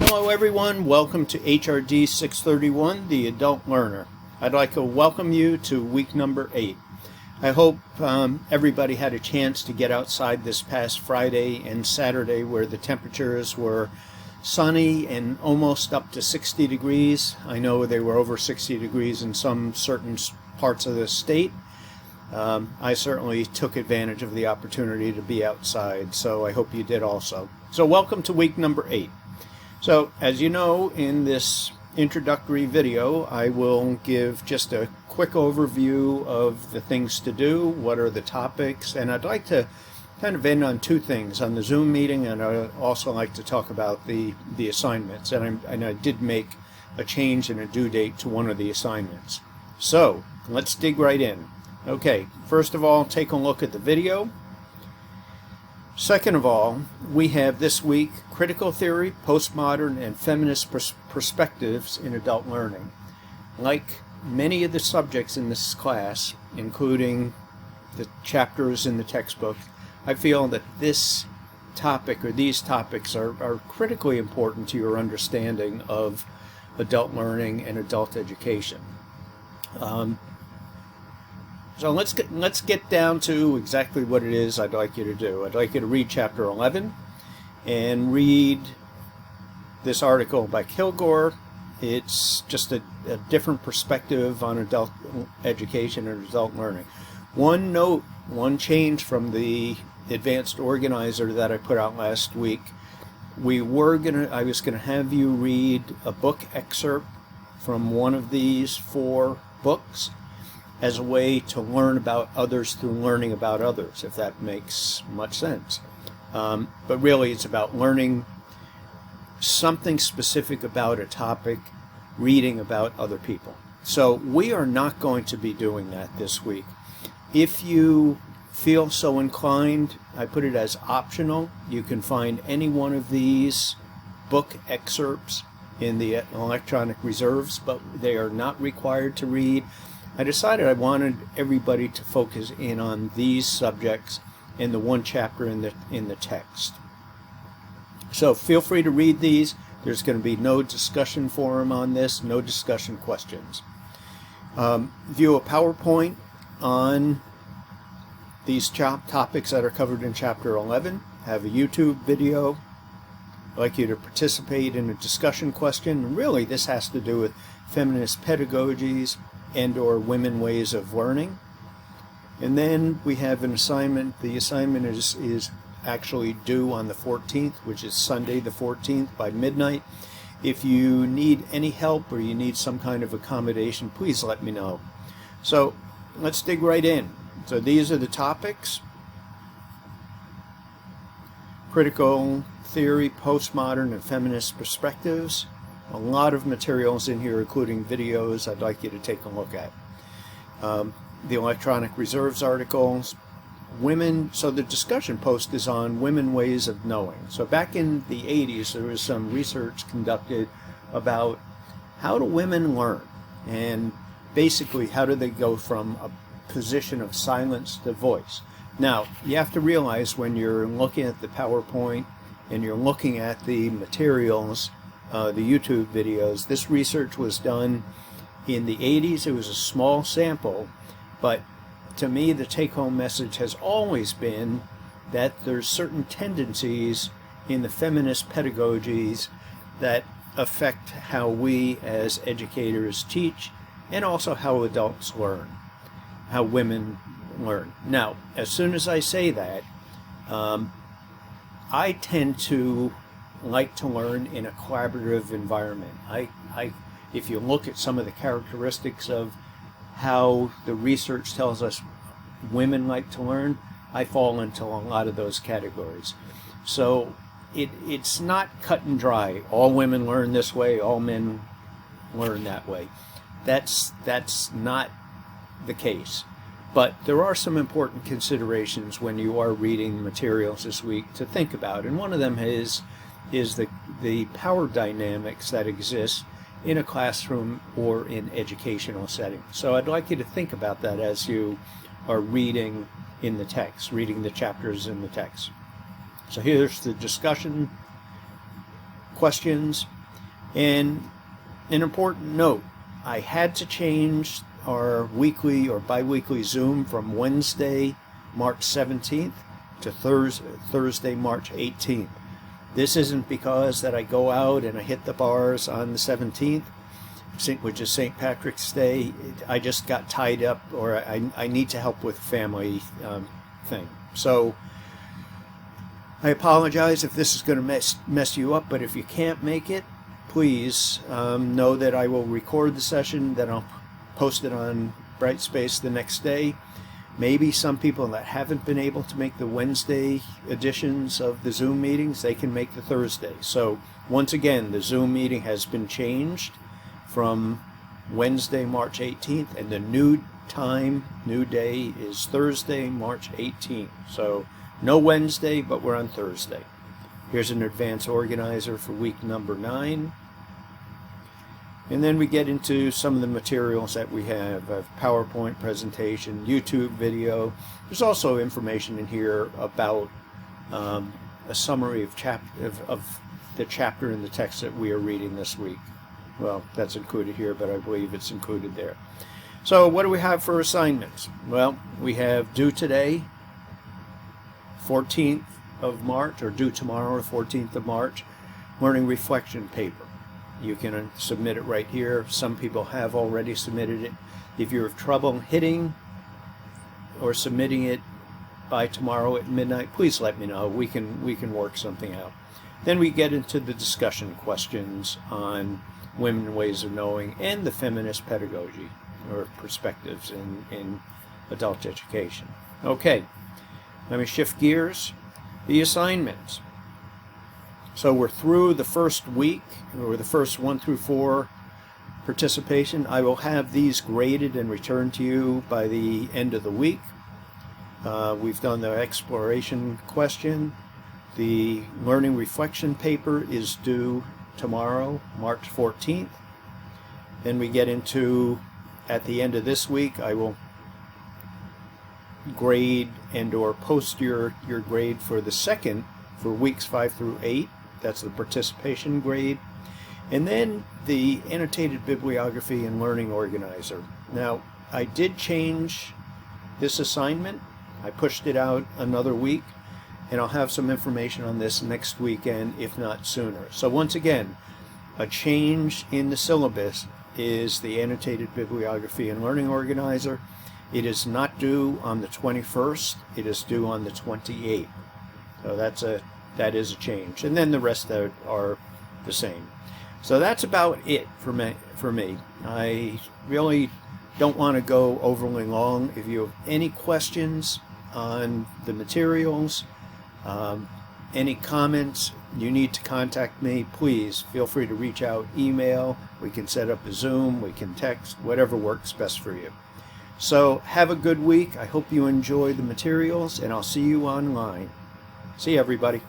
Hello everyone, welcome to HRD 631, the Adult Learner. I'd like to welcome you to week number 8. I hope everybody had a chance to get outside this past Friday and Saturday where the temperatures were sunny and almost up to 60 degrees. I know they were over 60 degrees in some certain parts of the state. I certainly took advantage of the opportunity to be outside, so I hope you did also. So welcome to week number 8. So as you know, in this introductory video, I will give just a quick overview of the things to do, what are the topics, and I'd like to kind of end on two things, on the Zoom meeting, and I'd also like to talk about the assignments. And I did make a change in a due date to one of the assignments. So let's dig right in. Okay, first of all, take a look at the video. Second of all, we have this week critical theory, postmodern, and feminist perspectives in adult learning. Like many of the subjects in this class, including the chapters in the textbook, I feel that this topic or these topics are critically important to your understanding of adult learning and adult education. So let's get down to exactly what it is I'd like you to do. I'd like you to read chapter 11 and read this article by Kilgore. It's just a different perspective on adult education and adult learning. One note, one change from the advanced organizer that I put out last week. I was gonna have you read a book excerpt from one of these 4 books as a way to learn about others through learning about others, if that makes much sense. But really it's about learning something specific about a topic, reading about other people. So we are not going to be doing that this week. If you feel so inclined, I put it as optional. You can find any one of these book excerpts in the electronic reserves, but they are not required to read. I decided I wanted everybody to focus in on these subjects in the one chapter in the text. So feel free to read these. There's going to be no discussion forum on this, no discussion questions. View a PowerPoint on these topics that are covered in chapter 11. Have a YouTube video. I'd like you to participate in a discussion question. And really, this has to do with feminist pedagogies and or women ways of learning. And then we have an assignment. The assignment is actually due on the 14th, which is Sunday the 14th by midnight. If you need any help or you need some kind of accommodation, please let me know. So let's dig right in. So these are the topics: critical theory, postmodern, and feminist perspectives. A lot of materials in here, including videos I'd like you to take a look at. The electronic reserves articles, women. So the discussion post is on women ways of knowing. So back in the 80s, there was some research conducted about how do women learn, and basically how do they go from a position of silence to voice. Now, you have to realize when you're looking at the PowerPoint and you're looking at the materials, the YouTube videos, this research was done in the 80s. It was a small sample, but to me the take-home message has always been that there's certain tendencies in the feminist pedagogies that affect how we as educators teach, and also how adults learn, how women learn. Now, as soon as I say that, I tend to like to learn in a collaborative environment. If you look at some of the characteristics of how the research tells us women like to learn, I fall into a lot of those categories. So it's not cut and dry. All women learn this way, all men learn that way. That's not the case. But there are some important considerations when you are reading materials this week to think about, and one of them is the power dynamics that exist in a classroom or in educational settings. So I'd like you to think about that as you are reading in the text, reading the chapters in the text. So here's the discussion questions. And an important note, I had to change our weekly or bi-weekly Zoom from Wednesday, March 17th to Thursday, March 18th. This isn't because that I go out and I hit the bars on the 17th, which is St. Patrick's Day. I just got tied up, or I need to help with family thing. So I apologize if this is going to mess you up, but if you can't make it, please know that I will record the session, then I'll post it on Brightspace the next day. Maybe some people that haven't been able to make the Wednesday editions of the Zoom meetings, they can make the Thursday. So once again, the Zoom meeting has been changed from Wednesday, March 18th, and the new time, new day is Thursday, March 18th. So no Wednesday, but we're on Thursday. Here's an advanced organizer for week number 9. And then we get into some of the materials that we have, a PowerPoint presentation, YouTube video. There's also information in here about a summary of the chapter in the text that we are reading this week. Well, that's included here, but I believe it's included there. So what do we have for assignments? Well, we have due today, 14th of March, or due tomorrow, 14th of March, learning reflection paper. You can submit it right here. Some people have already submitted it. If you have trouble hitting or submitting it by tomorrow at midnight, please let me know. We can work something out. Then we get into the discussion questions on women ways of knowing and the feminist pedagogy or perspectives in adult education. Okay, let me shift gears. The assignments. So we're through the first week, or the first 1 through 4 participation. I will have these graded and returned to you by the end of the week. We've done the exploration question. The learning reflection paper is due tomorrow, March 14th. Then we get into, at the end of this week, I will grade and or post your grade for the second, for weeks 5 through 8. That's the participation grade. And then the annotated bibliography and learning organizer. Now, I did change this assignment. I pushed it out another week, and I'll have some information on this next weekend, if not sooner. So once again, a change in the syllabus is the annotated bibliography and learning organizer. It is not due on the 21st. It is due on the 28th. So that is a change. And then the rest are the same. So that's about it for me. I really don't want to go overly long. If you have any questions on the materials, any comments, you need to contact me, please feel free to reach out, email. We can set up a Zoom, we can text, whatever works best for you. So have a good week. I hope you enjoy the materials, and I'll see you online. See you, everybody.